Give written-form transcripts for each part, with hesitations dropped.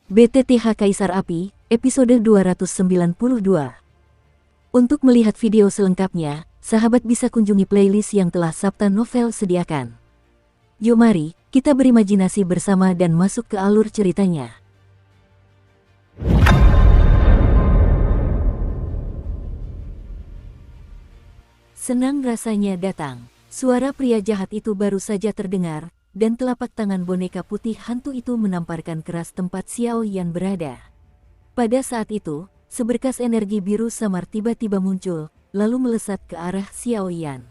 BTTH Kaisar Api, episode 292. Untuk melihat video selengkapnya, sahabat bisa kunjungi playlist yang telah Sabta Novel sediakan. Yuk mari, kita berimajinasi bersama dan masuk ke alur ceritanya. Senang rasanya datang. Suara pria jahat itu baru saja terdengar, dan telapak tangan boneka putih hantu itu menamparkan keras tempat Xiao Yan berada. Pada saat itu, seberkas energi biru samar tiba-tiba muncul, lalu melesat ke arah Xiao Yan.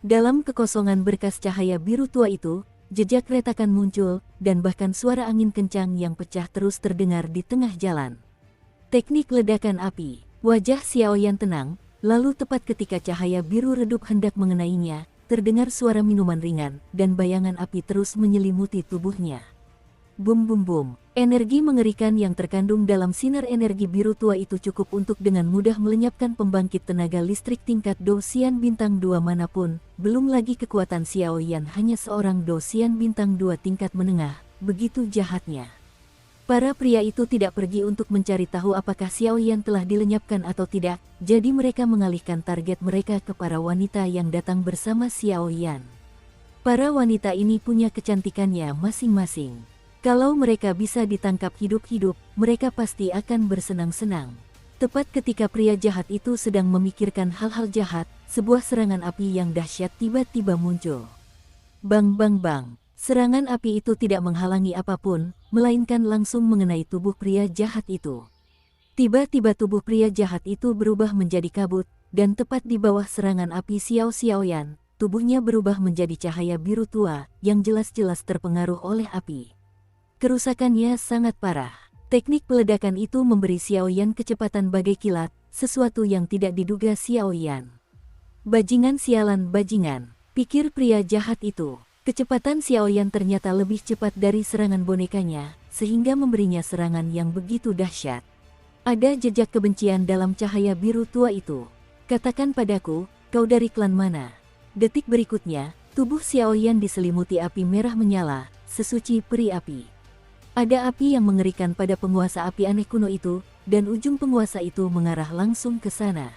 Dalam kekosongan berkas cahaya biru tua itu, jejak retakan muncul, dan bahkan suara angin kencang yang pecah terus terdengar di tengah jalan. Teknik ledakan api. Wajah Xiao Yan tenang, lalu tepat ketika cahaya biru redup hendak mengenainya, terdengar suara minuman ringan, dan bayangan api terus menyelimuti tubuhnya. Bum bum bum, energi mengerikan yang terkandung dalam sinar energi biru tua itu cukup untuk dengan mudah melenyapkan pembangkit tenaga listrik tingkat Dosian bintang 2 manapun, belum lagi kekuatan Xiao Yan hanya seorang Dosian bintang 2 tingkat menengah, begitu jahatnya. Para pria itu tidak pergi untuk mencari tahu apakah Xiao Yan telah dilenyapkan atau tidak, jadi mereka mengalihkan target mereka ke para wanita yang datang bersama Xiao Yan. Para wanita ini punya kecantikannya masing-masing. Kalau mereka bisa ditangkap hidup-hidup, mereka pasti akan bersenang-senang. Tepat ketika pria jahat itu sedang memikirkan hal-hal jahat, sebuah serangan api yang dahsyat tiba-tiba muncul. Bang bang bang. Serangan api itu tidak menghalangi apapun, melainkan langsung mengenai tubuh pria jahat itu. Tiba-tiba tubuh pria jahat itu berubah menjadi kabut, dan tepat di bawah serangan api Xiao Yan, tubuhnya berubah menjadi cahaya biru tua, yang jelas-jelas terpengaruh oleh api. Kerusakannya sangat parah. Teknik peledakan itu memberi Xiao Yan kecepatan bagai kilat, sesuatu yang tidak diduga Xiao Yan. Bajingan sialan bajingan, pikir pria jahat itu. Kecepatan Xiao Yan ternyata lebih cepat dari serangan bonekanya, sehingga memberinya serangan yang begitu dahsyat. Ada jejak kebencian dalam cahaya biru tua itu. Katakan padaku, kau dari klan mana? Detik berikutnya, tubuh Xiao Yan diselimuti api merah menyala, sesuci peri api. Ada api yang mengerikan pada penguasa api aneh kuno itu, dan ujung penguasa itu mengarah langsung ke sana.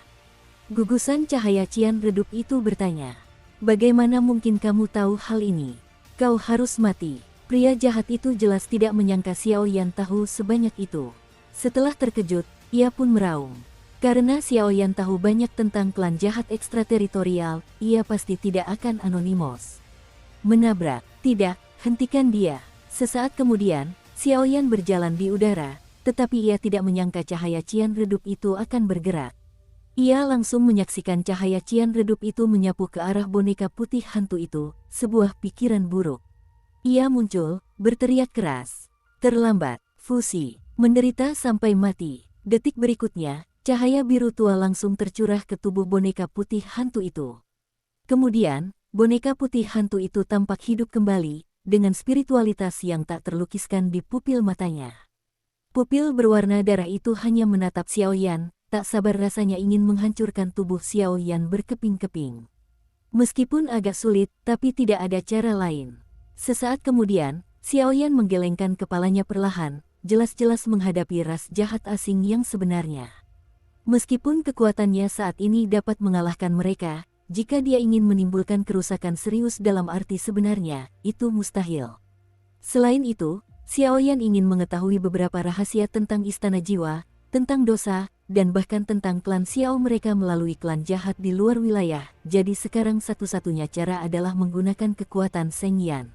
Gugusan cahaya cian redup itu bertanya, "Bagaimana mungkin kamu tahu hal ini? Kau harus mati." Pria jahat itu jelas tidak menyangka Xiao Yan tahu sebanyak itu. Setelah terkejut, ia pun meraung. Karena Xiao Yan tahu banyak tentang klan jahat ekstrateritorial, ia pasti tidak akan anonimos. Menabrak, tidak, hentikan dia. Sesaat kemudian, Xiao Yan berjalan di udara, tetapi ia tidak menyangka cahaya cian redup itu akan bergerak. Ia langsung menyaksikan cahaya cian redup itu menyapu ke arah boneka putih hantu itu, sebuah pikiran buruk. Ia muncul, berteriak keras. Terlambat, fusi, menderita sampai mati. Detik berikutnya, cahaya biru tua langsung tercurah ke tubuh boneka putih hantu itu. Kemudian, boneka putih hantu itu tampak hidup kembali, dengan spiritualitas yang tak terlukiskan di pupil matanya. Pupil berwarna darah itu hanya menatap Xiao Yan, tak sabar rasanya ingin menghancurkan tubuh Xiao Yan berkeping-keping. Meskipun agak sulit, tapi tidak ada cara lain. Sesaat kemudian, Xiao Yan menggelengkan kepalanya perlahan, jelas-jelas menghadapi ras jahat asing yang sebenarnya. Meskipun kekuatannya saat ini dapat mengalahkan mereka, jika dia ingin menimbulkan kerusakan serius dalam arti sebenarnya, itu mustahil. Selain itu, Xiao Yan ingin mengetahui beberapa rahasia tentang Istana Jiwa, tentang dosa, dan bahkan tentang klan Xiao mereka melalui klan jahat di luar wilayah, jadi sekarang satu-satunya cara adalah menggunakan kekuatan Seng Yan.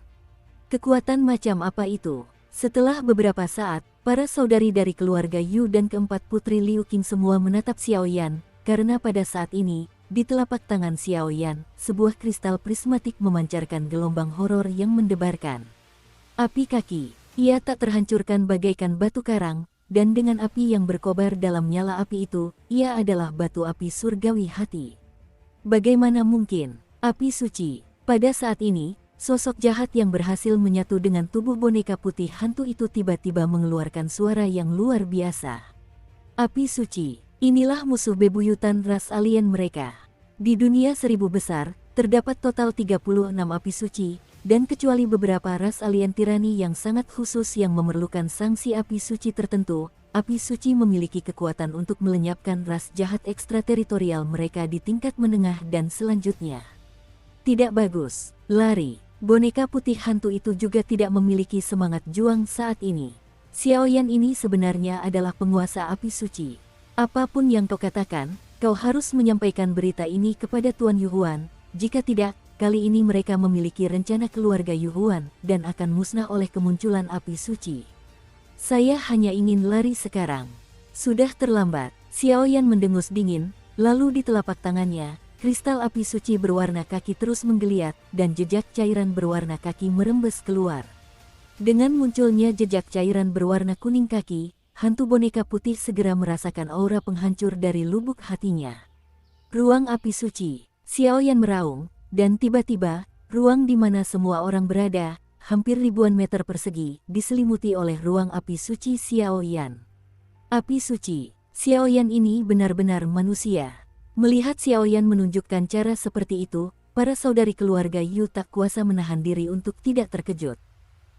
Kekuatan macam apa itu? Setelah beberapa saat, para saudari dari keluarga Yu dan keempat putri Liu Qing semua menatap Xiao Yan, karena pada saat ini, di telapak tangan Xiao Yan, sebuah kristal prismatik memancarkan gelombang horor yang mendebarkan. Api kaki, ia tak terhancurkan bagaikan batu karang, dan dengan api yang berkobar dalam nyala api itu, ia adalah batu api surgawi hati. Bagaimana mungkin? Api suci. Pada saat ini, sosok jahat yang berhasil menyatu dengan tubuh boneka putih hantu itu tiba-tiba mengeluarkan suara yang luar biasa. Api suci. Inilah musuh bebuyutan ras alien mereka. Di dunia 1000 besar, terdapat total 36 api suci, dan kecuali beberapa ras alien tirani yang sangat khusus yang memerlukan sanksi api suci tertentu, api suci memiliki kekuatan untuk melenyapkan ras jahat ekstrateritorial mereka di tingkat menengah dan selanjutnya. Tidak bagus, lari. Boneka putih hantu itu juga tidak memiliki semangat juang saat ini. Xiaoyan ini sebenarnya adalah penguasa api suci. Apapun yang kau katakan, kau harus menyampaikan berita ini kepada Tuan Yuhuan. Jika tidak, kali ini mereka memiliki rencana keluarga Yuhuan dan akan musnah oleh kemunculan api suci. Saya hanya ingin lari sekarang. Sudah terlambat. Xiaoyan mendengus dingin, lalu di telapak tangannya, kristal api suci berwarna kaki terus menggeliat dan jejak cairan berwarna kaki merembes keluar. Dengan munculnya jejak cairan berwarna kuning kaki, hantu boneka putih segera merasakan aura penghancur dari lubuk hatinya. Ruang api suci. Xiaoyan meraung, dan tiba-tiba, ruang di mana semua orang berada, hampir ribuan meter persegi, diselimuti oleh ruang api suci Xiaoyan. Api suci. Xiaoyan ini benar-benar manusia. Melihat Xiaoyan menunjukkan cara seperti itu, para saudari keluarga Yu tak kuasa menahan diri untuk tidak terkejut.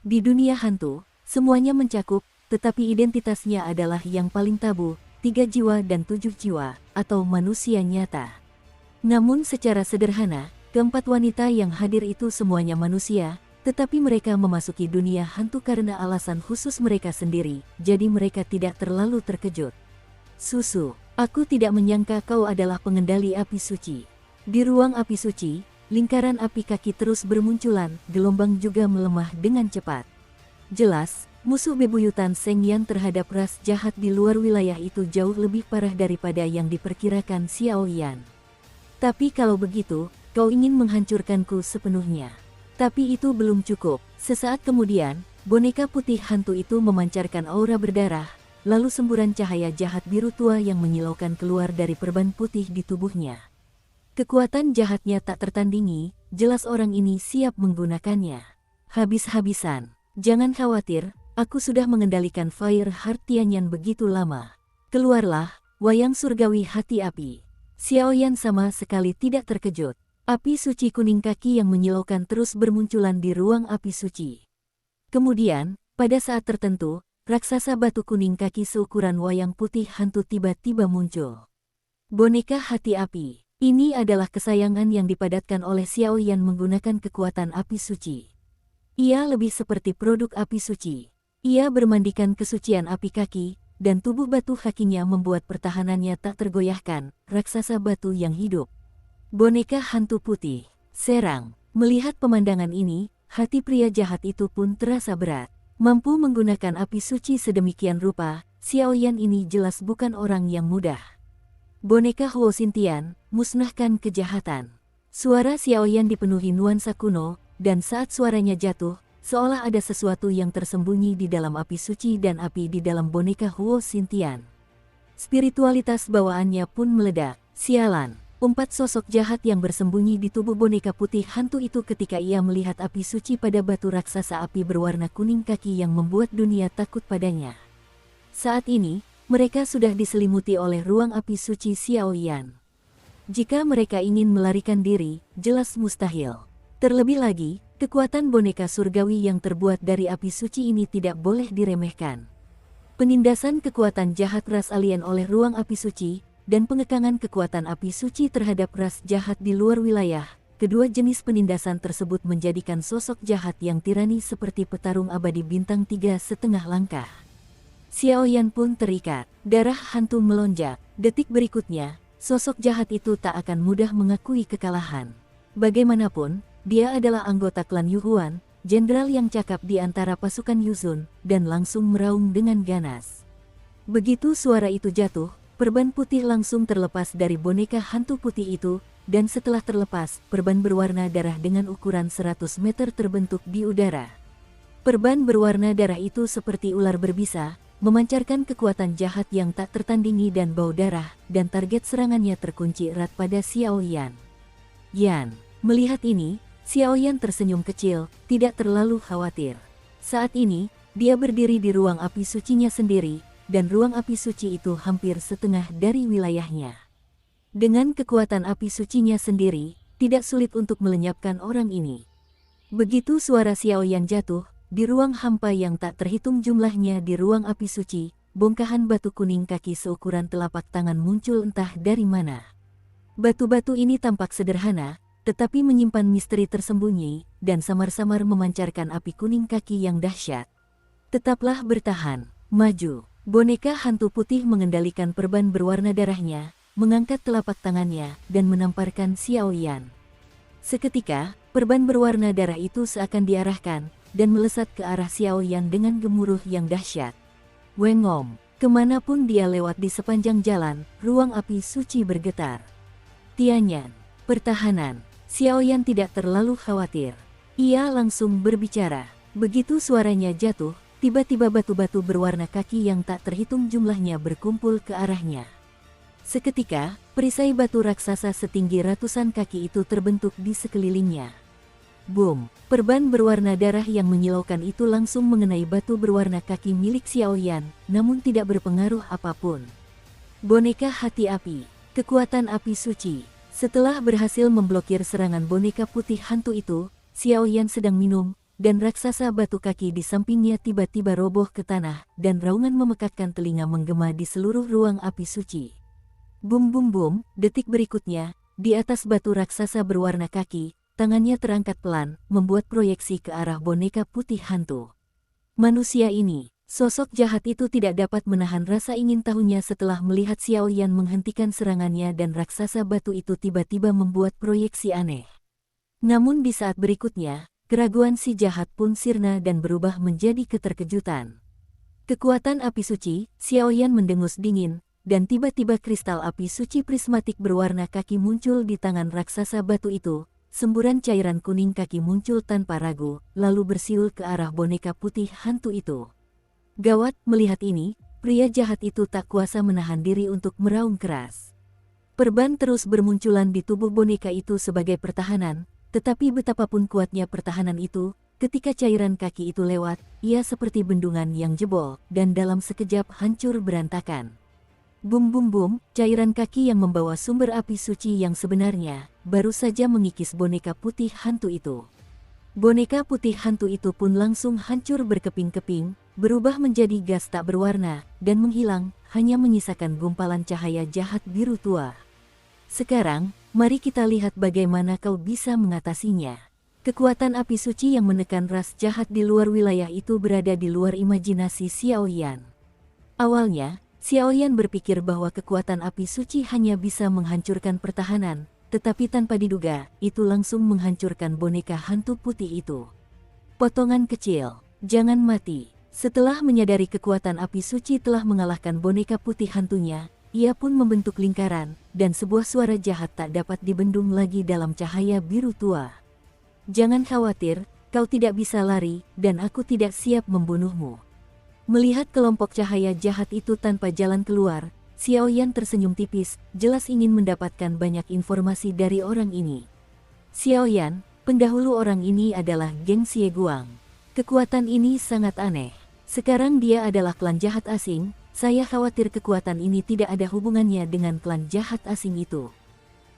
Di dunia hantu, semuanya mencakup, tetapi identitasnya adalah yang paling tabu, 3 jiwa dan 7 jiwa, atau manusia nyata. Namun secara sederhana, keempat wanita yang hadir itu semuanya manusia, tetapi mereka memasuki dunia hantu karena alasan khusus mereka sendiri, jadi mereka tidak terlalu terkejut. Susu, aku tidak menyangka kau adalah pengendali api suci. Di ruang api suci, lingkaran api kaki terus bermunculan, gelombang juga melemah dengan cepat. Jelas, musuh bebuyutan Seng Yan terhadap ras jahat di luar wilayah itu jauh lebih parah daripada yang diperkirakan Xiaoyan. Tapi kalau begitu, kau ingin menghancurkanku sepenuhnya. Tapi itu belum cukup. Sesaat kemudian, boneka putih hantu itu memancarkan aura berdarah, lalu semburan cahaya jahat biru tua yang menyilaukan keluar dari perban putih di tubuhnya. Kekuatan jahatnya tak tertandingi, jelas orang ini siap menggunakannya. Habis-habisan. Jangan khawatir, aku sudah mengendalikan Fire Heart Tianyan begitu lama. Keluarlah, wayang surgawi hati api. Xiaoyan sama sekali tidak terkejut. Api suci kuning kaki yang menyilaukan terus bermunculan di ruang api suci. Kemudian, pada saat tertentu, raksasa batu kuning kaki seukuran wayang putih hantu tiba-tiba muncul. Boneka hati api. Ini adalah kesayangan yang dipadatkan oleh Xiaoyan menggunakan kekuatan api suci. Ia lebih seperti produk api suci. Ia bermandikan kesucian api kaki, dan tubuh batu kakinya membuat pertahanannya tak tergoyahkan, raksasa batu yang hidup. Boneka hantu putih, serang. Melihat pemandangan ini, hati pria jahat itu pun terasa berat. Mampu menggunakan api suci sedemikian rupa, Xiaoyan ini jelas bukan orang yang mudah. Boneka Huo Xintian, musnahkan kejahatan. Suara Xiaoyan dipenuhi nuansa kuno, dan saat suaranya jatuh, seolah ada sesuatu yang tersembunyi di dalam api suci dan api di dalam boneka Huo Xintian. Spiritualitas bawaannya pun meledak. Sialan, umpat sosok jahat yang bersembunyi di tubuh boneka putih hantu itu ketika ia melihat api suci pada batu raksasa api berwarna kuning kaki yang membuat dunia takut padanya. Saat ini, mereka sudah diselimuti oleh ruang api suci Xiaoyan. Jika mereka ingin melarikan diri, jelas mustahil. Terlebih lagi, kekuatan boneka surgawi yang terbuat dari api suci ini tidak boleh diremehkan. Penindasan kekuatan jahat ras alien oleh ruang api suci, dan pengekangan kekuatan api suci terhadap ras jahat di luar wilayah, kedua jenis penindasan tersebut menjadikan sosok jahat yang tirani seperti petarung abadi bintang 3,5 langkah. Xiaoyan pun terikat, darah hantu melonjak. Detik berikutnya, sosok jahat itu tak akan mudah mengakui kekalahan. Bagaimanapun, dia adalah anggota klan Yuhuan, jenderal yang cakap di antara pasukan Yuzun, dan langsung meraung dengan ganas. Begitu suara itu jatuh, perban putih langsung terlepas dari boneka hantu putih itu, dan setelah terlepas, perban berwarna darah dengan ukuran 100 meter terbentuk di udara. Perban berwarna darah itu seperti ular berbisa, memancarkan kekuatan jahat yang tak tertandingi dan bau darah, dan target serangannya terkunci erat pada Xiaoyan. Yan, melihat ini, Xiaoyan tersenyum kecil, tidak terlalu khawatir. Saat ini, dia berdiri di ruang api sucinya sendiri, dan ruang api suci itu hampir setengah dari wilayahnya. Dengan kekuatan api sucinya sendiri, tidak sulit untuk melenyapkan orang ini. Begitu suara Xiaoyan jatuh, di ruang hampa yang tak terhitung jumlahnya di ruang api suci, bongkahan batu kuning kaki seukuran telapak tangan muncul entah dari mana. Batu-batu ini tampak sederhana, tetapi menyimpan misteri tersembunyi, dan samar-samar memancarkan api kuning kaki yang dahsyat. Tetaplah bertahan, maju. Boneka hantu putih mengendalikan perban berwarna darahnya, mengangkat telapak tangannya, dan menamparkan Xiaoyan. Seketika, perban berwarna darah itu seakan diarahkan, dan melesat ke arah Xiaoyan dengan gemuruh yang dahsyat. Wengom, kemanapun dia lewat di sepanjang jalan, ruang api suci bergetar. Tianyan, pertahanan. Xiaoyan tidak terlalu khawatir. Ia langsung berbicara. Begitu suaranya jatuh, tiba-tiba batu-batu berwarna kaki yang tak terhitung jumlahnya berkumpul ke arahnya. Seketika, perisai batu raksasa setinggi ratusan kaki itu terbentuk di sekelilingnya. Boom! Perban berwarna darah yang menyilaukan itu langsung mengenai batu berwarna kaki milik Xiaoyan, namun tidak berpengaruh apapun. Boneka hati api, kekuatan api suci. Setelah berhasil memblokir serangan boneka putih hantu itu, Xiaoyan sedang minum, dan raksasa batu kaki di sampingnya tiba-tiba roboh ke tanah, dan raungan memekakkan telinga menggema di seluruh ruang api suci. Bum bum bum, detik berikutnya, di atas batu raksasa berwarna kaki, tangannya terangkat pelan, membuat proyeksi ke arah boneka putih hantu. Manusia ini, sosok jahat itu tidak dapat menahan rasa ingin tahunya setelah melihat Xiaoyan menghentikan serangannya dan raksasa batu itu tiba-tiba membuat proyeksi aneh. Namun di saat berikutnya, keraguan si jahat pun sirna dan berubah menjadi keterkejutan. Kekuatan api suci, Xiaoyan mendengus dingin, dan tiba-tiba kristal api suci prismatik berwarna kaki muncul di tangan raksasa batu itu. Semburan cairan kuning kaki muncul tanpa ragu, lalu bersiul ke arah boneka putih hantu itu. Gawat, melihat ini, pria jahat itu tak kuasa menahan diri untuk meraung keras. Perban terus bermunculan di tubuh boneka itu sebagai pertahanan, tetapi betapapun kuatnya pertahanan itu, ketika cairan kaki itu lewat, ia seperti bendungan yang jebol, dan dalam sekejap hancur berantakan. Bum bum bum, cairan kaki yang membawa sumber api suci yang sebenarnya, baru saja mengikis boneka putih hantu itu. Boneka putih hantu itu pun langsung hancur berkeping-keping, berubah menjadi gas tak berwarna, dan menghilang, hanya menyisakan gumpalan cahaya jahat biru tua. Sekarang, mari kita lihat bagaimana kau bisa mengatasinya. Kekuatan api suci yang menekan ras jahat di luar wilayah itu berada di luar imajinasi Xiaoyan. Awalnya, Xiaoyan berpikir bahwa kekuatan api suci hanya bisa menghancurkan pertahanan, tetapi tanpa diduga, itu langsung menghancurkan boneka hantu putih itu. Potongan kecil, jangan mati. Setelah menyadari kekuatan api suci telah mengalahkan boneka putih hantunya, ia pun membentuk lingkaran, dan sebuah suara jahat tak dapat dibendung lagi dalam cahaya biru tua. Jangan khawatir, kau tidak bisa lari, dan aku tidak siap membunuhmu. Melihat kelompok cahaya jahat itu tanpa jalan keluar, Xiaoyan tersenyum tipis, jelas ingin mendapatkan banyak informasi dari orang ini. Xiaoyan, pendahulu orang ini adalah Geng Xieguang. Kekuatan ini sangat aneh. Sekarang dia adalah klan jahat asing, saya khawatir kekuatan ini tidak ada hubungannya dengan klan jahat asing itu.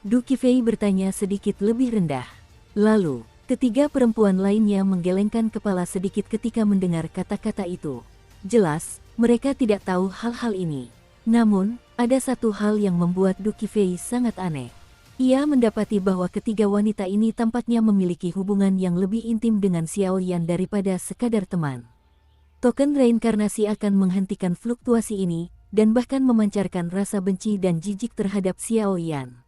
Du Qifei bertanya sedikit lebih rendah. Lalu, ketiga perempuan lainnya menggelengkan kepala sedikit ketika mendengar kata-kata itu. Jelas, mereka tidak tahu hal-hal ini. Namun, ada satu hal yang membuat Du Qifei sangat aneh. Ia mendapati bahwa ketiga wanita ini tampaknya memiliki hubungan yang lebih intim dengan Xiaoyan daripada sekadar teman. Token reinkarnasi akan menghentikan fluktuasi ini, dan bahkan memancarkan rasa benci dan jijik terhadap Xiaoyan.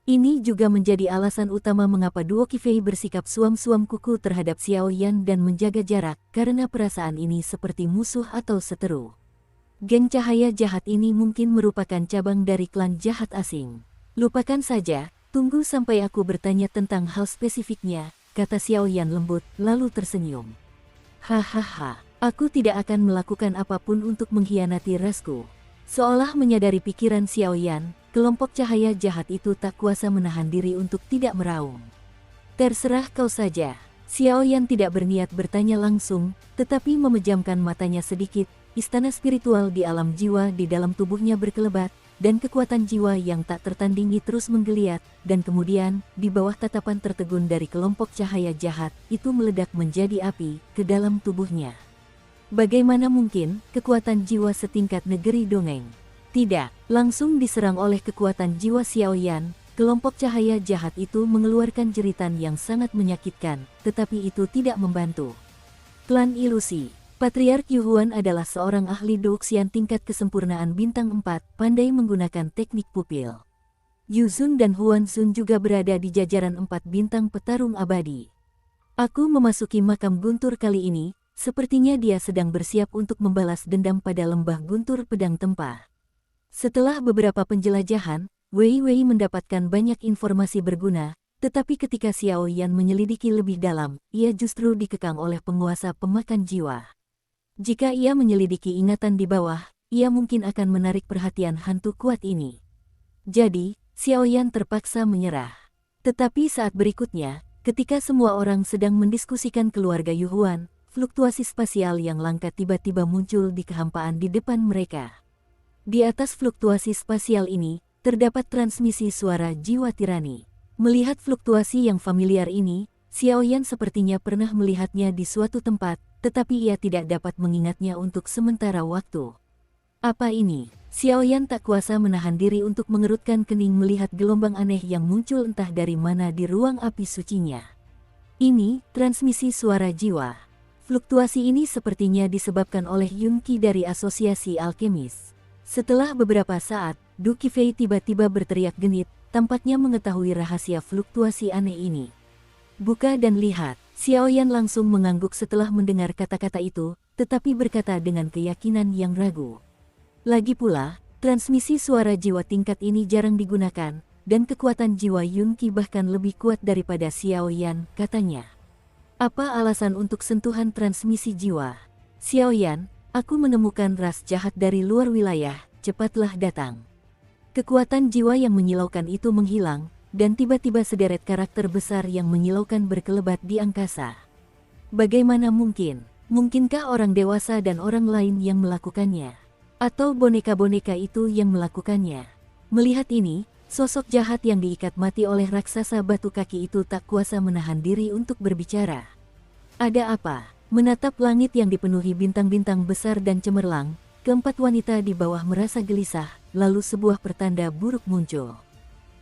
Ini juga menjadi alasan utama mengapa Duo Qifei bersikap suam-suam kuku terhadap Xiaoyan dan menjaga jarak, karena perasaan ini seperti musuh atau seteru. Geng cahaya jahat ini mungkin merupakan cabang dari klan jahat asing. Lupakan saja, tunggu sampai aku bertanya tentang hal spesifiknya, kata Xiaoyan lembut, lalu tersenyum. Hahaha, aku tidak akan melakukan apapun untuk mengkhianati rasku. Seolah menyadari pikiran Xiaoyan, kelompok cahaya jahat itu tak kuasa menahan diri untuk tidak meraung. Terserah kau saja. Xiaoyan tidak berniat bertanya langsung, tetapi memejamkan matanya sedikit. Istana spiritual di alam jiwa di dalam tubuhnya berkelebat, dan kekuatan jiwa yang tak tertandingi terus menggeliat, dan kemudian, di bawah tatapan tertegun dari kelompok cahaya jahat, itu meledak menjadi api ke dalam tubuhnya. Bagaimana mungkin kekuatan jiwa setingkat negeri dongeng? Tidak, langsung diserang oleh kekuatan jiwa Xiaoyan, kelompok cahaya jahat itu mengeluarkan jeritan yang sangat menyakitkan, tetapi itu tidak membantu. Klan Ilusi. Patriark Yuhuan adalah seorang ahli Douxian tingkat kesempurnaan bintang 4, pandai menggunakan teknik pupil. Yuzun dan Huan Sun juga berada di jajaran 4 bintang petarung abadi. Aku memasuki makam Guntur kali ini, sepertinya dia sedang bersiap untuk membalas dendam pada lembah Guntur Pedang Tempah. Setelah beberapa penjelajahan, Wei Wei mendapatkan banyak informasi berguna, tetapi ketika Xiao Yan menyelidiki lebih dalam, ia justru dikekang oleh penguasa pemakan jiwa. Jika ia menyelidiki ingatan di bawah, ia mungkin akan menarik perhatian hantu kuat ini. Jadi, Xiao Yan terpaksa menyerah. Tetapi saat berikutnya, ketika semua orang sedang mendiskusikan keluarga Yuhuan, fluktuasi spasial yang langka tiba-tiba muncul di kehampaan di depan mereka. Di atas fluktuasi spasial ini, terdapat transmisi suara jiwa tirani. Melihat fluktuasi yang familiar ini, Xiao Yan sepertinya pernah melihatnya di suatu tempat, tetapi ia tidak dapat mengingatnya untuk sementara waktu. Apa ini? Xiao Yan tak kuasa menahan diri untuk mengerutkan kening melihat gelombang aneh yang muncul entah dari mana di ruang api sucinya. Ini, transmisi suara jiwa. Fluktuasi ini sepertinya disebabkan oleh Yun Qi dari Asosiasi Alkemis. Setelah beberapa saat, Du Qifei tiba-tiba berteriak genit, tampaknya mengetahui rahasia fluktuasi aneh ini. Buka dan lihat. Xiao Yan langsung mengangguk setelah mendengar kata-kata itu, tetapi berkata dengan keyakinan yang ragu. Lagi pula, transmisi suara jiwa tingkat ini jarang digunakan, dan kekuatan jiwa Yun Qi bahkan lebih kuat daripada Xiao Yan, katanya. Apa alasan untuk sentuhan transmisi jiwa? Xiao Yan, aku menemukan ras jahat dari luar wilayah, cepatlah datang. Kekuatan jiwa yang menyilaukan itu menghilang, dan tiba-tiba sederet karakter besar yang menyilaukan berkelebat di angkasa. Bagaimana mungkin? Mungkinkah orang dewasa dan orang lain yang melakukannya? Atau boneka-boneka itu yang melakukannya? Melihat ini, sosok jahat yang diikat mati oleh raksasa batu kaki itu tak kuasa menahan diri untuk berbicara. Ada apa? Menatap langit yang dipenuhi bintang-bintang besar dan cemerlang, keempat wanita di bawah merasa gelisah, lalu sebuah pertanda buruk muncul.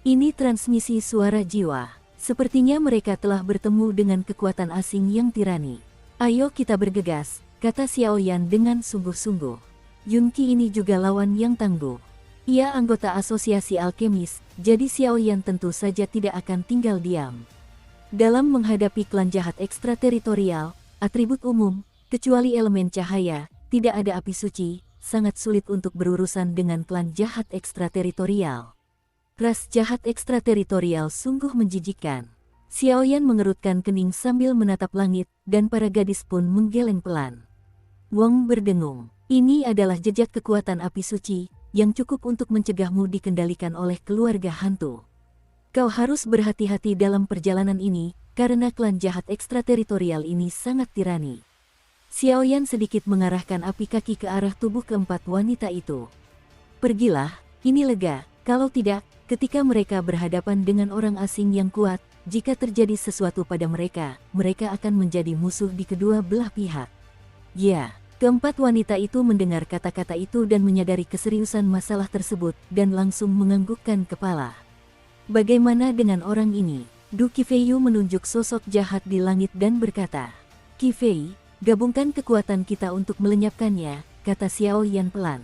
Ini transmisi suara jiwa. Sepertinya mereka telah bertemu dengan kekuatan asing yang tirani. Ayo kita bergegas, kata Xiao Yan dengan sungguh-sungguh. Yun Qi ini juga lawan yang tangguh. Ia anggota Asosiasi Alkemis, jadi Xiao Yan tentu saja tidak akan tinggal diam. Dalam menghadapi klan jahat ekstrateritorial, atribut umum, kecuali elemen cahaya, tidak ada api suci, sangat sulit untuk berurusan dengan klan jahat ekstrateritorial. Ras jahat ekstrateritorial sungguh menjijikkan. Xiao Yan mengerutkan kening sambil menatap langit, dan para gadis pun menggeleng pelan. Wong berdengung. Ini adalah jejak kekuatan api suci, yang cukup untuk mencegahmu dikendalikan oleh keluarga hantu. Kau harus berhati-hati dalam perjalanan ini, karena klan jahat ekstrateritorial ini sangat tirani. Xiao Yan sedikit mengarahkan api kaki ke arah tubuh keempat wanita itu. Pergilah, ini lega, kalau tidak, ketika mereka berhadapan dengan orang asing yang kuat, jika terjadi sesuatu pada mereka, mereka akan menjadi musuh di kedua belah pihak. Ya, keempat wanita itu mendengar kata-kata itu dan menyadari keseriusan masalah tersebut dan langsung menganggukkan kepala. Bagaimana dengan orang ini? Du Qifei menunjuk sosok jahat di langit dan berkata, Qifei, gabungkan kekuatan kita untuk melenyapkannya, kata Xiao Yan pelan.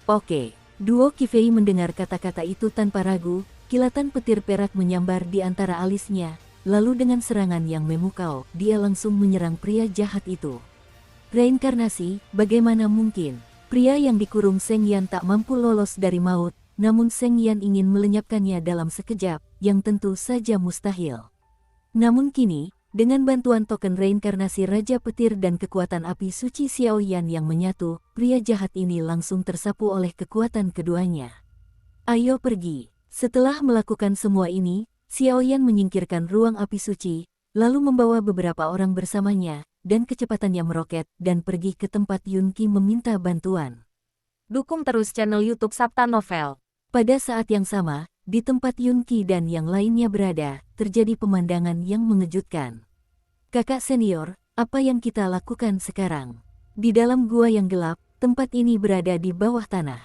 Oke. Duo Qifei mendengar kata-kata itu tanpa ragu, kilatan petir perak menyambar di antara alisnya, lalu dengan serangan yang memukau, dia langsung menyerang pria jahat itu. Reinkarnasi, bagaimana mungkin? Pria yang dikurung Seng Yan tak mampu lolos dari maut, namun Seng Yan ingin melenyapkannya dalam sekejap, yang tentu saja mustahil. Namun kini, dengan bantuan token reinkarnasi Raja Petir dan kekuatan api suci Xiao Yan yang menyatu, pria jahat ini langsung tersapu oleh kekuatan keduanya. Ayo pergi. Setelah melakukan semua ini, Xiao Yan menyingkirkan ruang api suci, lalu membawa beberapa orang bersamanya, dan kecepatannya meroket dan pergi ke tempat Yun Qi meminta bantuan. Dukung terus channel YouTube Sabta Novel. Pada saat yang sama, di tempat Yunki dan yang lainnya berada, terjadi pemandangan yang mengejutkan. Kakak senior, apa yang kita lakukan sekarang? Di dalam gua yang gelap, tempat ini berada di bawah tanah.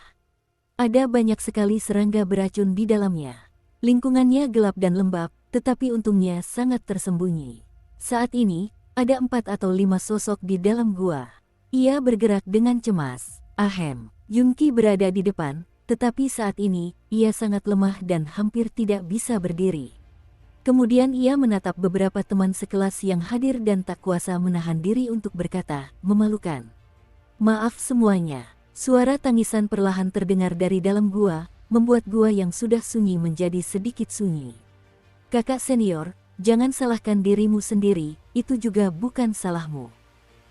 Ada banyak sekali serangga beracun di dalamnya. Lingkungannya gelap dan lembab, tetapi untungnya sangat tersembunyi. Saat ini, ada 4 atau 5 sosok di dalam gua. Ia bergerak dengan cemas. Ahem, Yunki berada di depan, tetapi saat ini, ia sangat lemah dan hampir tidak bisa berdiri. Kemudian ia menatap beberapa teman sekelas yang hadir dan tak kuasa menahan diri untuk berkata, memalukan. Maaf semuanya. Suara tangisan perlahan terdengar dari dalam gua, membuat gua yang sudah sunyi menjadi sedikit sunyi. Kakak senior, jangan salahkan dirimu sendiri, itu juga bukan salahmu.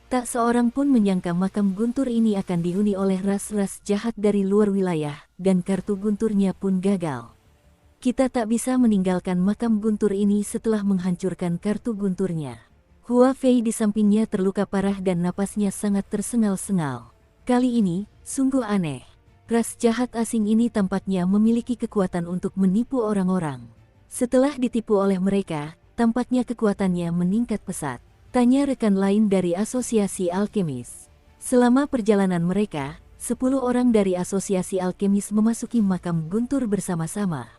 Tak seorang pun menyangka makam Guntur ini akan dihuni oleh ras-ras jahat dari luar wilayah, dan kartu Gunturnya pun gagal. Kita tak bisa meninggalkan makam Guntur ini setelah menghancurkan kartu Gunturnya. Hua Fei di sampingnya terluka parah dan napasnya sangat tersengal-sengal. Kali ini, sungguh aneh. Ras jahat asing ini tampaknya memiliki kekuatan untuk menipu orang-orang. Setelah ditipu oleh mereka, tampaknya kekuatannya meningkat pesat. Tanya rekan lain dari Asosiasi Alkemis. Selama perjalanan mereka, 10 orang dari Asosiasi Alkemis memasuki makam Guntur bersama-sama.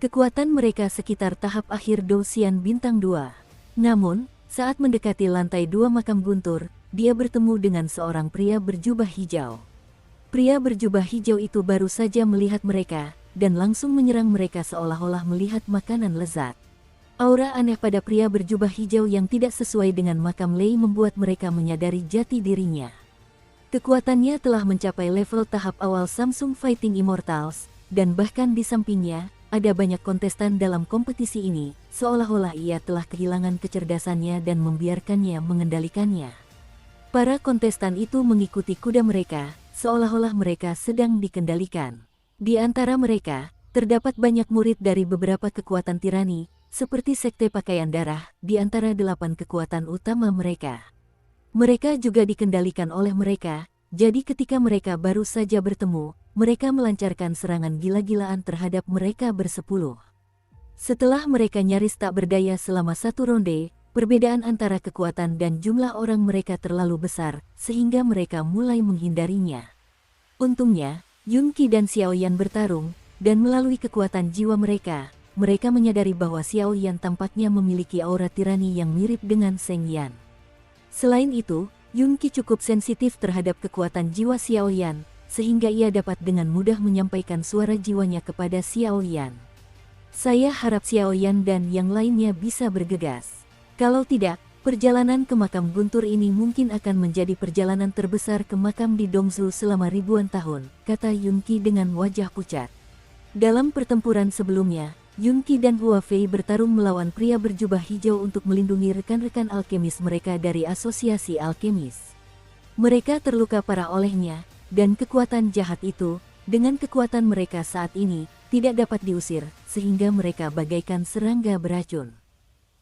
Kekuatan mereka sekitar tahap akhir Dousian Bintang 2. Namun, saat mendekati lantai 2 makam Guntur, dia bertemu dengan seorang pria berjubah hijau. Pria berjubah hijau itu baru saja melihat mereka, dan langsung menyerang mereka seolah-olah melihat makanan lezat. Aura aneh pada pria berjubah hijau yang tidak sesuai dengan makam Lei membuat mereka menyadari jati dirinya. Kekuatannya telah mencapai level tahap awal Samsung Fighting Immortals, dan bahkan di sampingnya, ada banyak kontestan dalam kompetisi ini, seolah-olah ia telah kehilangan kecerdasannya dan membiarkannya mengendalikannya. Para kontestan itu mengikuti kuda mereka, seolah-olah mereka sedang dikendalikan. Di antara mereka, terdapat banyak murid dari beberapa kekuatan tirani, seperti Sekte Pakaian Darah, di antara 8 kekuatan utama mereka. Mereka juga dikendalikan oleh mereka, jadi ketika mereka baru saja bertemu, mereka melancarkan serangan gila-gilaan terhadap mereka bersepuluh. Setelah mereka nyaris tak berdaya selama 1 ronde, perbedaan antara kekuatan dan jumlah orang mereka terlalu besar, sehingga mereka mulai menghindarinya. Untungnya, Yunki dan Xiaoyan bertarung, dan melalui kekuatan jiwa mereka menyadari bahwa Xiaoyan tampaknya memiliki aura tirani yang mirip dengan Zheng Yan. Selain itu, Yunki cukup sensitif terhadap kekuatan jiwa Xiaoyan, sehingga ia dapat dengan mudah menyampaikan suara jiwanya kepada Xiaoyan. Saya harap Xiaoyan dan yang lainnya bisa bergegas. Kalau tidak, perjalanan ke makam Guntur ini mungkin akan menjadi perjalanan terbesar ke makam di Dongzhou selama ribuan tahun, kata Yunki dengan wajah pucat. Dalam pertempuran sebelumnya, Yunki dan Hua Fei bertarung melawan pria berjubah hijau untuk melindungi rekan-rekan alkemis mereka dari Asosiasi Alkemis. Mereka terluka parah olehnya, dan kekuatan jahat itu, dengan kekuatan mereka saat ini, tidak dapat diusir, sehingga mereka bagaikan serangga beracun.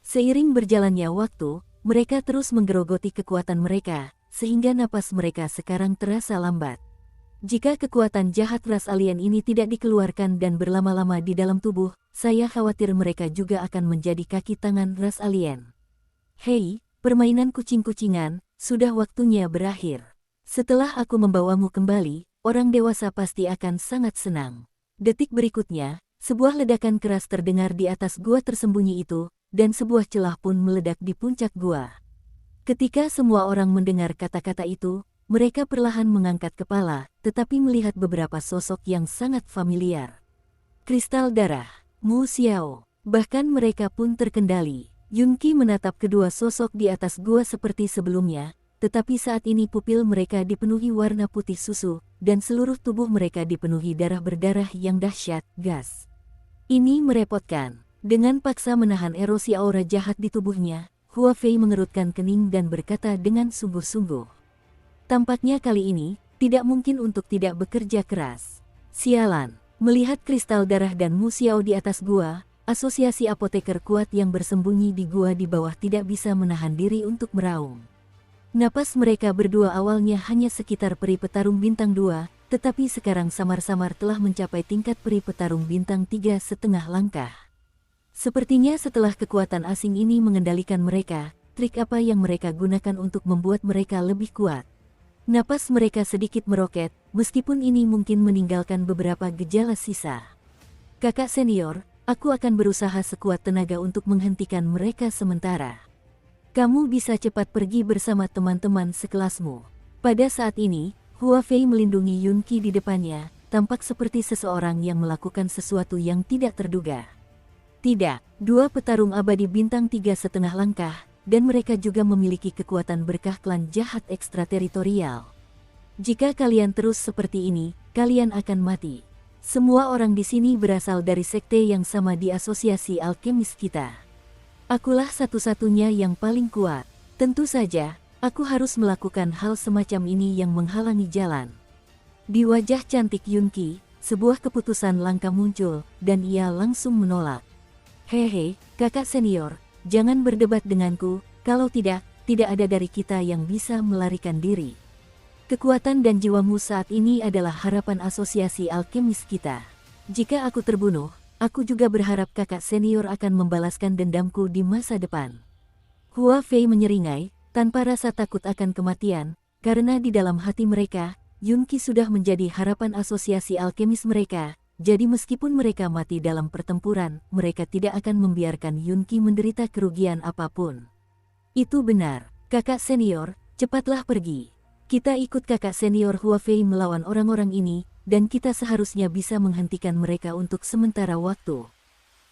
Seiring berjalannya waktu, mereka terus menggerogoti kekuatan mereka, sehingga napas mereka sekarang terasa lambat. Jika kekuatan jahat ras alien ini tidak dikeluarkan dan berlama-lama di dalam tubuh, saya khawatir mereka juga akan menjadi kaki tangan ras alien. Hei, permainan kucing-kucingan, sudah waktunya berakhir. Setelah aku membawamu kembali, orang dewasa pasti akan sangat senang. Detik berikutnya, sebuah ledakan keras terdengar di atas gua tersembunyi itu, dan sebuah celah pun meledak di puncak gua. Ketika semua orang mendengar kata-kata itu, mereka perlahan mengangkat kepala, tetapi melihat beberapa sosok yang sangat familiar. Kristal darah, Mu Xiao, bahkan mereka pun terkendali. Yunki menatap kedua sosok di atas gua seperti sebelumnya, tetapi saat ini pupil mereka dipenuhi warna putih susu, dan seluruh tubuh mereka dipenuhi darah berdarah yang dahsyat, gas. Ini merepotkan. Dengan paksa menahan erosi aura jahat di tubuhnya, Hua Fei mengerutkan kening dan berkata dengan sungguh-sungguh. Tampaknya kali ini, tidak mungkin untuk tidak bekerja keras. Sialan, melihat kristal darah dan Mu Xiao di atas gua, asosiasi apoteker kuat yang bersembunyi di gua di bawah tidak bisa menahan diri untuk meraung. Napas mereka berdua awalnya hanya sekitar peri petarung bintang 2, tetapi sekarang samar-samar telah mencapai tingkat peri petarung bintang 3,5 langkah. Sepertinya setelah kekuatan asing ini mengendalikan mereka, trik apa yang mereka gunakan untuk membuat mereka lebih kuat? Napas mereka sedikit meroket, meskipun ini mungkin meninggalkan beberapa gejala sisa. Kakak senior, aku akan berusaha sekuat tenaga untuk menghentikan mereka sementara. Kamu bisa cepat pergi bersama teman-teman sekelasmu. Pada saat ini, Hua Fei melindungi Yun Qi di depannya, tampak seperti seseorang yang melakukan sesuatu yang tidak terduga. Tidak, dua petarung abadi bintang 3,5 langkah, dan mereka juga memiliki kekuatan berkah klan jahat ekstrateritorial. Jika kalian terus seperti ini, kalian akan mati. Semua orang di sini berasal dari sekte yang sama di asosiasi alkemis kita. Akulah satu-satunya yang paling kuat. Tentu saja, aku harus melakukan hal semacam ini yang menghalangi jalan. Di wajah cantik Yun Qi, sebuah keputusan langka muncul, dan ia langsung menolak. Hehe, kakak senior, jangan berdebat denganku, kalau tidak ada dari kita yang bisa melarikan diri. Kekuatan dan jiwamu saat ini adalah harapan asosiasi alkemis kita. Jika aku terbunuh, aku juga berharap kakak senior akan membalaskan dendamku di masa depan. Hua Fei menyeringai, tanpa rasa takut akan kematian, karena di dalam hati mereka, Yun Qi sudah menjadi harapan asosiasi alkemis mereka, jadi meskipun mereka mati dalam pertempuran, mereka tidak akan membiarkan Yun Qi menderita kerugian apapun. Itu benar, kakak senior, cepatlah pergi. Kita ikut kakak senior Hua Fei melawan orang-orang ini, dan kita seharusnya bisa menghentikan mereka untuk sementara waktu.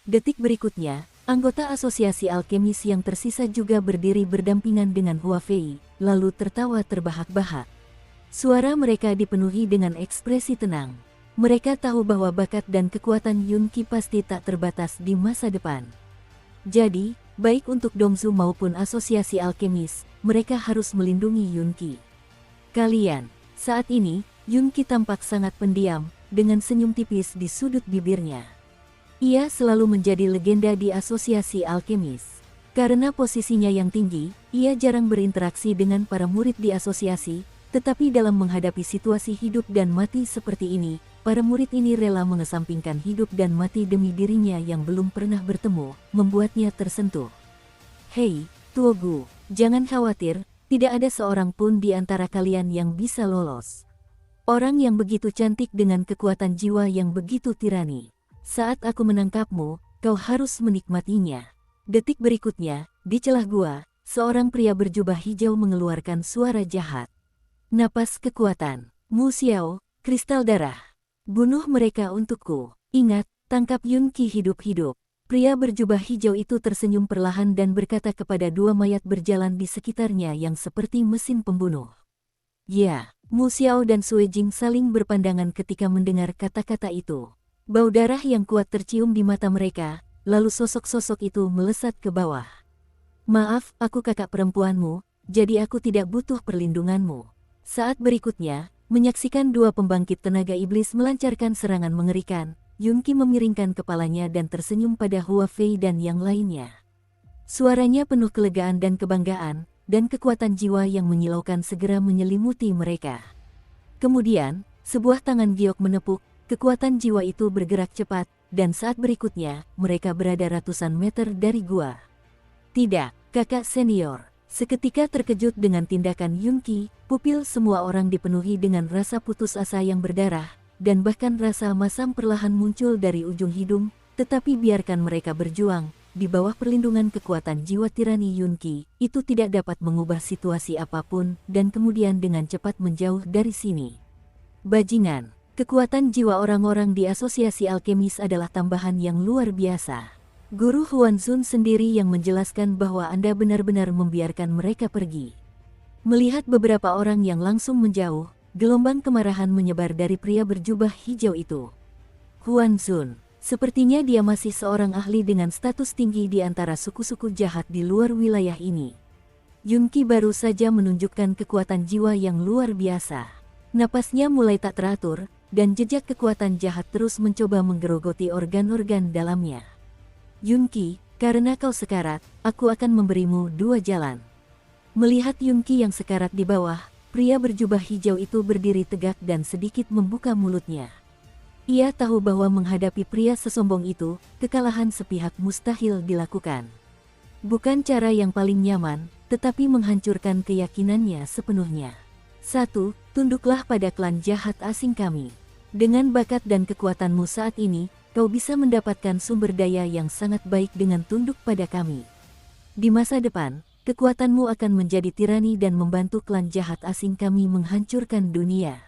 Detik berikutnya, anggota asosiasi alkemis yang tersisa juga berdiri berdampingan dengan Hua Fei, lalu tertawa terbahak-bahak. Suara mereka dipenuhi dengan ekspresi tenang. Mereka tahu bahwa bakat dan kekuatan Yun Qi pasti tak terbatas di masa depan. Jadi, baik untuk Dongzu maupun asosiasi alkemis, mereka harus melindungi Yun Qi. Kalian, saat ini, Yun Qi tampak sangat pendiam, dengan senyum tipis di sudut bibirnya. Ia selalu menjadi legenda di asosiasi alkemis. Karena posisinya yang tinggi, ia jarang berinteraksi dengan para murid di asosiasi, tetapi dalam menghadapi situasi hidup dan mati seperti ini, para murid ini rela mengesampingkan hidup dan mati demi dirinya yang belum pernah bertemu, membuatnya tersentuh. Hei, Tuogu, jangan khawatir, tidak ada seorang pun di antara kalian yang bisa lolos. Orang yang begitu cantik dengan kekuatan jiwa yang begitu tirani. Saat aku menangkapmu, kau harus menikmatinya. Detik berikutnya, di celah gua, seorang pria berjubah hijau mengeluarkan suara jahat. Napas kekuatan, Mu Xiao, kristal darah. Bunuh mereka untukku. Ingat, tangkap Yun Qi hidup-hidup. Pria berjubah hijau itu tersenyum perlahan dan berkata kepada dua mayat berjalan di sekitarnya yang seperti mesin pembunuh. Ya, Mu Xiao dan Sui Jing saling berpandangan ketika mendengar kata-kata itu. Bau darah yang kuat tercium di mata mereka, lalu sosok-sosok itu melesat ke bawah. Maaf, aku kakak perempuanmu, jadi aku tidak butuh perlindunganmu. Saat berikutnya, menyaksikan dua pembangkit tenaga iblis melancarkan serangan mengerikan, Yun Qi memiringkan kepalanya dan tersenyum pada Hua Fei dan yang lainnya. Suaranya penuh kelegaan dan kebanggaan, dan kekuatan jiwa yang menyilaukan segera menyelimuti mereka. Kemudian, sebuah tangan giok menepuk, kekuatan jiwa itu bergerak cepat, dan saat berikutnya, mereka berada ratusan meter dari gua. Tidak, kakak senior. Seketika terkejut dengan tindakan Yun Qi, pupil semua orang dipenuhi dengan rasa putus asa yang berdarah, dan bahkan rasa masam perlahan muncul dari ujung hidung, tetapi biarkan mereka berjuang, di bawah perlindungan kekuatan jiwa tirani Yun Qi, itu tidak dapat mengubah situasi apapun, dan kemudian dengan cepat menjauh dari sini. Bajingan. Kekuatan jiwa orang-orang di asosiasi alkemis adalah tambahan yang luar biasa. Guru Huanzun sendiri yang menjelaskan bahwa Anda benar-benar membiarkan mereka pergi. Melihat beberapa orang yang langsung menjauh, gelombang kemarahan menyebar dari pria berjubah hijau itu. Huanzun, sepertinya dia masih seorang ahli dengan status tinggi di antara suku-suku jahat di luar wilayah ini. Yun Qi baru saja menunjukkan kekuatan jiwa yang luar biasa. Napasnya mulai tak teratur, dan jejak kekuatan jahat terus mencoba menggerogoti organ-organ dalamnya. Yun Qi, karena kau sekarat, aku akan memberimu dua jalan. Melihat Yun Qi yang sekarat di bawah, pria berjubah hijau itu berdiri tegak dan sedikit membuka mulutnya. Ia tahu bahwa menghadapi pria sesombong itu, kekalahan sepihak mustahil dilakukan. Bukan cara yang paling nyaman, tetapi menghancurkan keyakinannya sepenuhnya. 1. Tunduklah pada klan jahat asing kami. Dengan bakat dan kekuatanmu saat ini, kau bisa mendapatkan sumber daya yang sangat baik dengan tunduk pada kami. Di masa depan, kekuatanmu akan menjadi tirani dan membantu klan jahat asing kami menghancurkan dunia.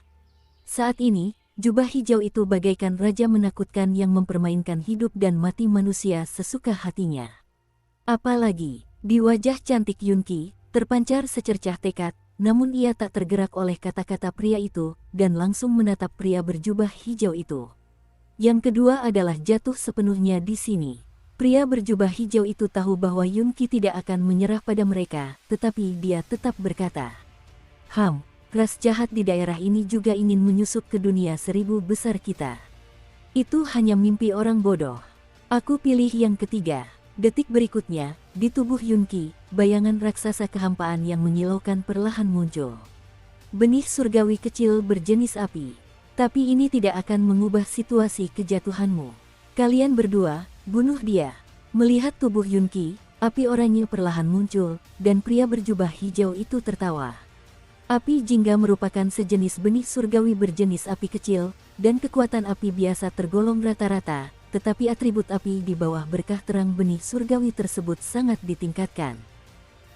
Saat ini, jubah hijau itu bagaikan raja menakutkan yang mempermainkan hidup dan mati manusia sesuka hatinya. Apalagi, di wajah cantik Yunki, terpancar secercah tekad, namun ia tak tergerak oleh kata-kata pria itu, dan langsung menatap pria berjubah hijau itu. Yang kedua adalah jatuh sepenuhnya di sini. Pria berjubah hijau itu tahu bahwa Yunki tidak akan menyerah pada mereka, tetapi dia tetap berkata, ras jahat di daerah ini juga ingin menyusup ke dunia 1000 besar kita. Itu hanya mimpi orang bodoh. Aku pilih yang ketiga. Detik berikutnya, di tubuh Yunki, bayangan raksasa kehampaan yang menyilaukan perlahan muncul. Benih surgawi kecil berjenis api. Tapi ini tidak akan mengubah situasi kejatuhanmu. Kalian berdua, bunuh dia. Melihat tubuh Yunki, api oranye perlahan muncul, dan pria berjubah hijau itu tertawa. Api jingga merupakan sejenis benih surgawi berjenis api kecil, dan kekuatan api biasa tergolong rata-rata, tetapi atribut api di bawah berkah terang benih surgawi tersebut sangat ditingkatkan.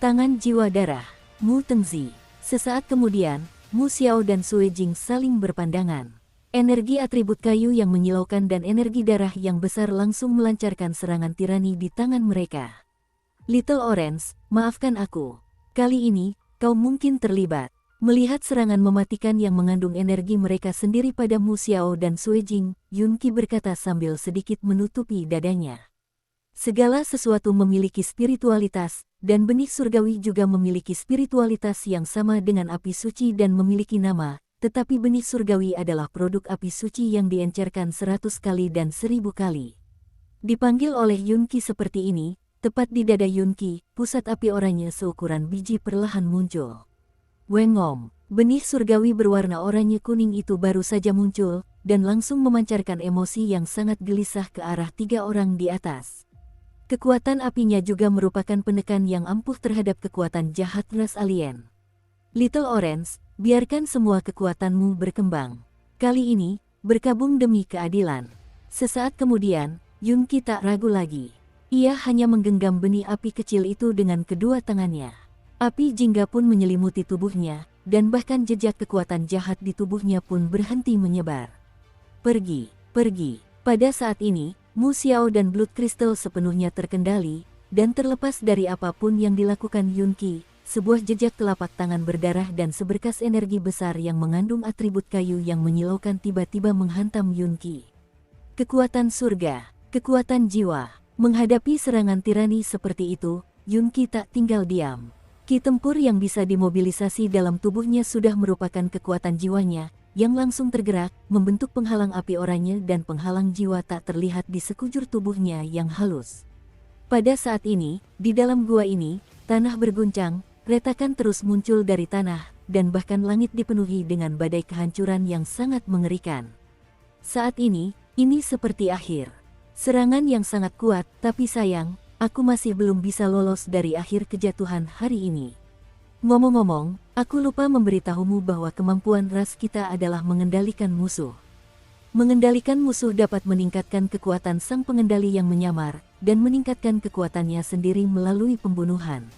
Tangan jiwa darah, Mu Tengzi. Sesaat kemudian, Mu Xiao dan Sue Jing saling berpandangan. Energi atribut kayu yang menyilaukan dan energi darah yang besar langsung melancarkan serangan tirani di tangan mereka. Little Orange, maafkan aku. Kali ini, kau mungkin terlibat. Melihat serangan mematikan yang mengandung energi mereka sendiri pada Mu Xiao dan Sue Jing, Yunki berkata sambil sedikit menutupi dadanya. Segala sesuatu memiliki spiritualitas, dan benih surgawi juga memiliki spiritualitas yang sama dengan api suci dan memiliki nama, tetapi benih surgawi adalah produk api suci yang diencerkan 100 kali dan 1000 kali. Dipanggil oleh Yunki seperti ini, tepat di dada Yunki, pusat api oranye seukuran biji perlahan muncul. Wengom, benih surgawi berwarna oranye kuning itu baru saja muncul, dan langsung memancarkan emosi yang sangat gelisah ke arah 3 orang di atas. Kekuatan apinya juga merupakan penekan yang ampuh terhadap kekuatan jahat ras alien. Little Orange, biarkan semua kekuatanmu berkembang. Kali ini, berkabung demi keadilan. Sesaat kemudian, Yunki tak ragu lagi. Ia hanya menggenggam benih api kecil itu dengan kedua tangannya. Api jingga pun menyelimuti tubuhnya, dan bahkan jejak kekuatan jahat di tubuhnya pun berhenti menyebar. Pergi. Pada saat ini, Mu Xiao dan Blood Crystal sepenuhnya terkendali, dan terlepas dari apapun yang dilakukan Yunki, sebuah jejak telapak tangan berdarah dan seberkas energi besar yang mengandung atribut kayu yang menyilaukan tiba-tiba menghantam Yunki. Kekuatan surga, kekuatan jiwa, menghadapi serangan tirani seperti itu, Yunki tak tinggal diam. Ki tempur yang bisa dimobilisasi dalam tubuhnya sudah merupakan kekuatan jiwanya, yang langsung tergerak, membentuk penghalang api oranye dan penghalang jiwa tak terlihat di sekujur tubuhnya yang halus. Pada saat ini, di dalam gua ini, tanah berguncang, retakan terus muncul dari tanah, dan bahkan langit dipenuhi dengan badai kehancuran yang sangat mengerikan. Saat ini seperti akhir. Serangan yang sangat kuat, tapi sayang, aku masih belum bisa lolos dari akhir kejatuhan hari ini. Ngomong-ngomong, aku lupa memberitahumu bahwa kemampuan ras kita adalah mengendalikan musuh. Mengendalikan musuh dapat meningkatkan kekuatan sang pengendali yang menyamar, dan meningkatkan kekuatannya sendiri melalui pembunuhan.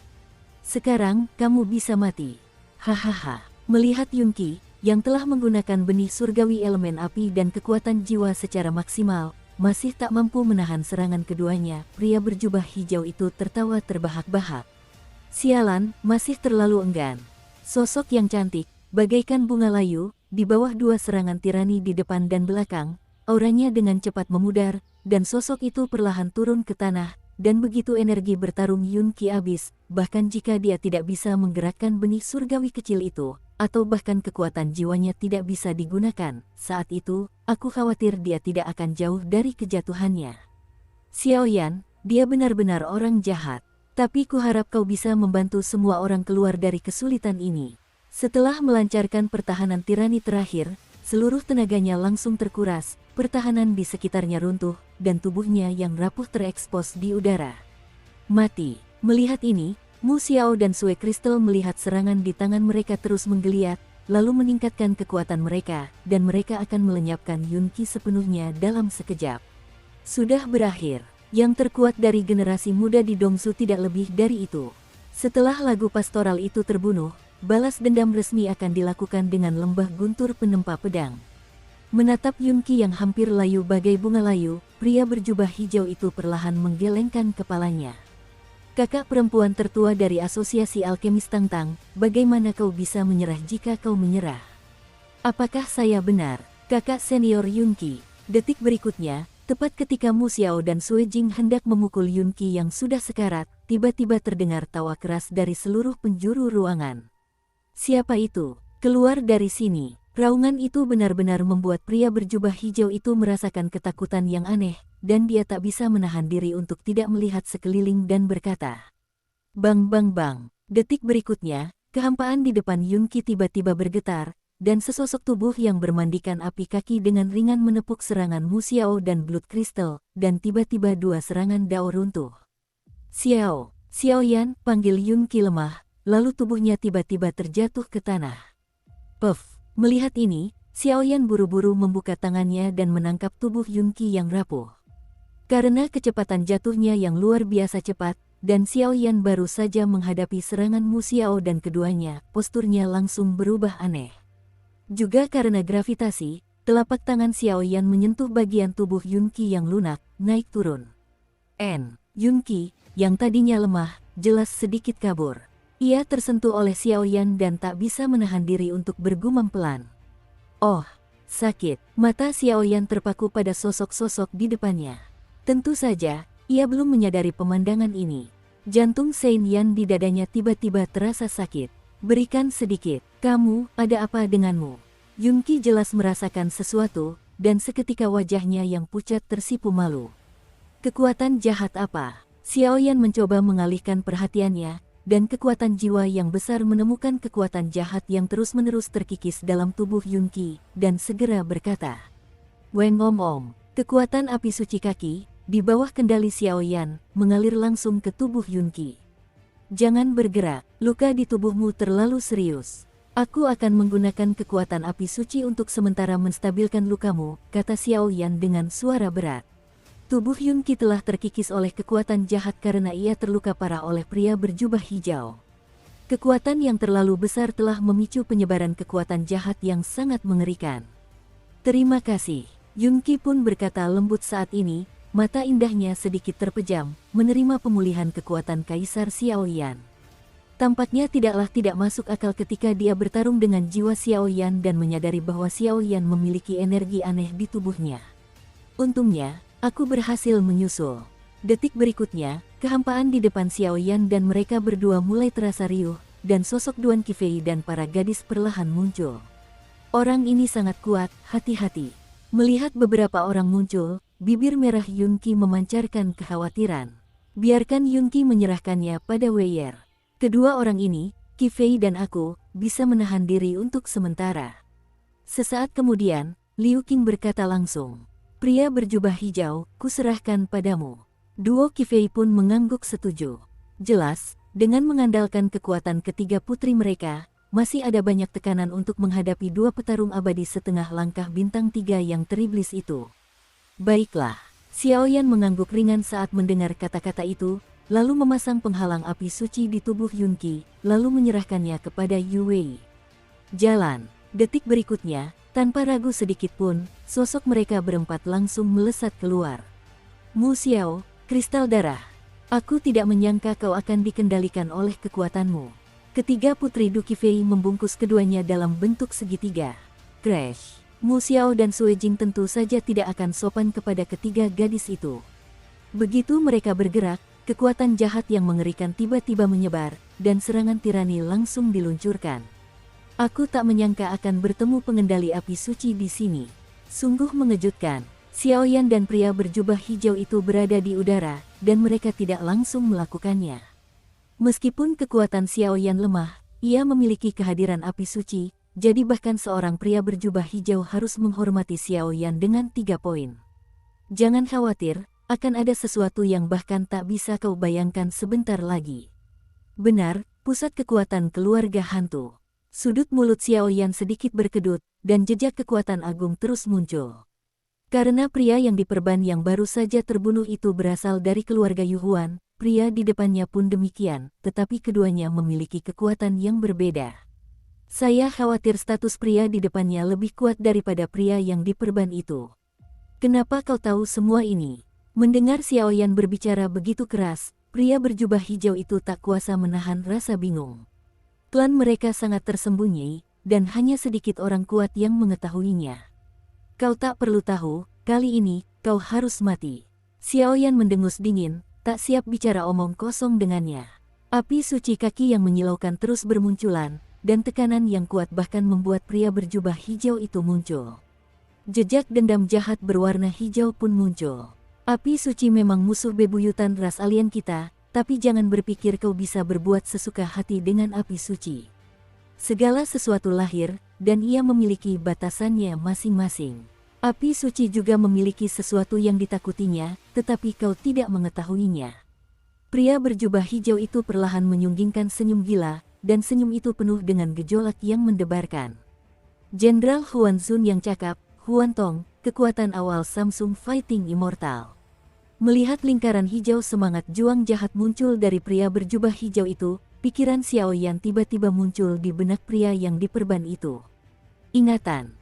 Sekarang, kamu bisa mati. Hahaha. Melihat Yunki, yang telah menggunakan benih surgawi elemen api dan kekuatan jiwa secara maksimal, masih tak mampu menahan serangan keduanya, pria berjubah hijau itu tertawa terbahak-bahak. Sialan, masih terlalu enggan. Sosok yang cantik, bagaikan bunga layu, di bawah 2 serangan tirani di depan dan belakang, auranya dengan cepat memudar, dan sosok itu perlahan turun ke tanah, dan begitu energi bertarung Yunki habis, bahkan jika dia tidak bisa menggerakkan benih surgawi kecil itu, atau bahkan kekuatan jiwanya tidak bisa digunakan, saat itu, aku khawatir dia tidak akan jauh dari kejatuhannya. Xiaoyan, dia benar-benar orang jahat, tapi kuharap kau bisa membantu semua orang keluar dari kesulitan ini. Setelah melancarkan pertahanan tirani terakhir, seluruh tenaganya langsung terkuras, pertahanan di sekitarnya runtuh, dan tubuhnya yang rapuh terekspos di udara. Mati. Melihat ini, Mu Xiao dan Sue Crystal melihat serangan di tangan mereka terus menggeliat, lalu meningkatkan kekuatan mereka, dan mereka akan melenyapkan Yun Qi sepenuhnya dalam sekejap. Sudah berakhir. Yang terkuat dari generasi muda di Dongsu tidak lebih dari itu. Setelah lagu pastoral itu terbunuh, balas dendam resmi akan dilakukan dengan lembah guntur penempa pedang. Menatap Yun Qi yang hampir layu bagai bunga layu, pria berjubah hijau itu perlahan menggelengkan kepalanya. Kakak perempuan tertua dari Asosiasi Alkemis Tangtang, bagaimana kau bisa menyerah jika kau menyerah? Apakah saya benar, kakak senior Yun Qi? Detik berikutnya, tepat ketika Mu Xiao dan Sue Jing hendak memukul Yun Qi yang sudah sekarat, tiba-tiba terdengar tawa keras dari seluruh penjuru ruangan. Siapa itu? Keluar dari sini. Raungan itu benar-benar membuat pria berjubah hijau itu merasakan ketakutan yang aneh, dan dia tak bisa menahan diri untuk tidak melihat sekeliling dan berkata, "Bang bang bang." Detik berikutnya, kehampaan di depan Yun Qi tiba-tiba bergetar, dan sesosok tubuh yang bermandikan api kaki dengan ringan menepuk serangan Mu Xiao dan Blood Crystal, dan tiba-tiba dua serangan Dao runtuh. "Xiao, Xiaoyan," panggil Yun Qi lemah, lalu tubuhnya tiba-tiba terjatuh ke tanah. Puff. Melihat ini, Xiaoyan buru-buru membuka tangannya dan menangkap tubuh Yun Qi yang rapuh. Karena kecepatan jatuhnya yang luar biasa cepat, dan Xiaoyan baru saja menghadapi serangan Mu Xiao dan keduanya, posturnya langsung berubah aneh. Juga karena gravitasi, telapak tangan Xiaoyan menyentuh bagian tubuh Yun Qi yang lunak, naik turun. Yun Qi, yang tadinya lemah, jelas sedikit kabur. Ia tersentuh oleh Xiaoyan dan tak bisa menahan diri untuk bergumam pelan. "Oh, sakit." Mata Xiaoyan terpaku pada sosok-sosok di depannya. Tentu saja, ia belum menyadari pemandangan ini. Jantung Saint Yan di dadanya tiba-tiba terasa sakit. "Berikan sedikit. Kamu, ada apa denganmu?" Yun Qi jelas merasakan sesuatu, dan seketika wajahnya yang pucat tersipu malu. Kekuatan jahat apa? Xiaoyan mencoba mengalihkan perhatiannya, dan kekuatan jiwa yang besar menemukan kekuatan jahat yang terus-menerus terkikis dalam tubuh Yun Qi, dan segera berkata, "Weng Om." Kekuatan api suci kaki, di bawah kendali Xiaoyan, mengalir langsung ke tubuh Yun Qi. "Jangan bergerak, luka di tubuhmu terlalu serius. Aku akan menggunakan kekuatan api suci untuk sementara menstabilkan lukamu," kata Xiaoyan dengan suara berat. Tubuh Yun Qi telah terkikis oleh kekuatan jahat karena ia terluka parah oleh pria berjubah hijau. Kekuatan yang terlalu besar telah memicu penyebaran kekuatan jahat yang sangat mengerikan. "Terima kasih." Yun Qi pun berkata lembut saat ini, mata indahnya sedikit terpejam, menerima pemulihan kekuatan Kaisar Xiaoyan. Tampaknya tidak masuk akal ketika dia bertarung dengan jiwa Xiaoyan dan menyadari bahwa Xiaoyan memiliki energi aneh di tubuhnya. "Untungnya, aku berhasil menyusul." Detik berikutnya, kehampaan di depan Xiaoyan dan mereka berdua mulai terasa riuh, dan sosok Duan Qifei dan para gadis perlahan muncul. "Orang ini sangat kuat, hati-hati." Melihat beberapa orang muncul, bibir merah Yun Qi memancarkan kekhawatiran. Biarkan Yun Qi menyerahkannya pada Weier. Kedua orang ini, Qifei dan aku, bisa menahan diri untuk sementara. Sesaat kemudian, Liu Qing berkata langsung, "Pria berjubah hijau, kuserahkan padamu." Duo Qifei pun mengangguk setuju. Jelas, dengan mengandalkan kekuatan ketiga putri mereka, masih ada banyak tekanan untuk menghadapi dua petarung abadi setengah langkah bintang 3 yang teriblis itu. "Baiklah." Xiaoyan mengangguk ringan saat mendengar kata-kata itu, lalu memasang penghalang api suci di tubuh Yun Qi, lalu menyerahkannya kepada Yu Wei. "Jalan." Detik berikutnya, tanpa ragu sedikit pun, sosok mereka berempat langsung melesat keluar. "Mu Xiao, kristal darah. Aku tidak menyangka kau akan dikendalikan oleh kekuatanmu." Ketiga putri Du Qifei membungkus keduanya dalam bentuk segitiga. Crash. Mu Xiao dan Sue Jing tentu saja tidak akan sopan kepada ketiga gadis itu. Begitu mereka bergerak, kekuatan jahat yang mengerikan tiba-tiba menyebar, dan serangan tirani langsung diluncurkan. "Aku tak menyangka akan bertemu pengendali api suci di sini. Sungguh mengejutkan." Xiaoyan dan pria berjubah hijau itu berada di udara, dan mereka tidak langsung melakukannya. Meskipun kekuatan Xiaoyan lemah, ia memiliki kehadiran api suci, jadi bahkan seorang pria berjubah hijau harus menghormati Xiao Yan dengan 3 poin. Jangan khawatir, akan ada sesuatu yang bahkan tak bisa kau bayangkan sebentar lagi. Benar, pusat kekuatan keluarga hantu. Sudut mulut Xiao Yan sedikit berkedut, dan jejak kekuatan agung terus muncul. Karena pria yang diperban yang baru saja terbunuh itu berasal dari keluarga Yuhuan, pria di depannya pun demikian, tetapi keduanya memiliki kekuatan yang berbeda. Saya khawatir status pria di depannya lebih kuat daripada pria yang diperban itu. Kenapa kau tahu semua ini? Mendengar Xiao Yan berbicara begitu keras, pria berjubah hijau itu tak kuasa menahan rasa bingung. Klan mereka sangat tersembunyi, dan hanya sedikit orang kuat yang mengetahuinya. Kau tak perlu tahu, kali ini, kau harus mati. Xiao Yan mendengus dingin, tak siap bicara omong kosong dengannya. Api suci kaki yang menyilaukan terus bermunculan, dan tekanan yang kuat bahkan membuat pria berjubah hijau itu muncul. Jejak dendam jahat berwarna hijau pun muncul. Api suci memang musuh bebuyutan ras alien kita, tapi jangan berpikir kau bisa berbuat sesuka hati dengan api suci. Segala sesuatu lahir, dan ia memiliki batasannya masing-masing. Api suci juga memiliki sesuatu yang ditakutinya, tetapi kau tidak mengetahuinya. Pria berjubah hijau itu perlahan menyunggingkan senyum gila, dan senyum itu penuh dengan gejolak yang mendebarkan. Jenderal Huan Zun yang cakap, Huan Tong, kekuatan awal Samsung Fighting Immortal. Melihat lingkaran hijau semangat juang jahat muncul dari pria berjubah hijau itu, pikiran Xiao Yan tiba-tiba muncul di benak pria yang diperban itu. Ingatan.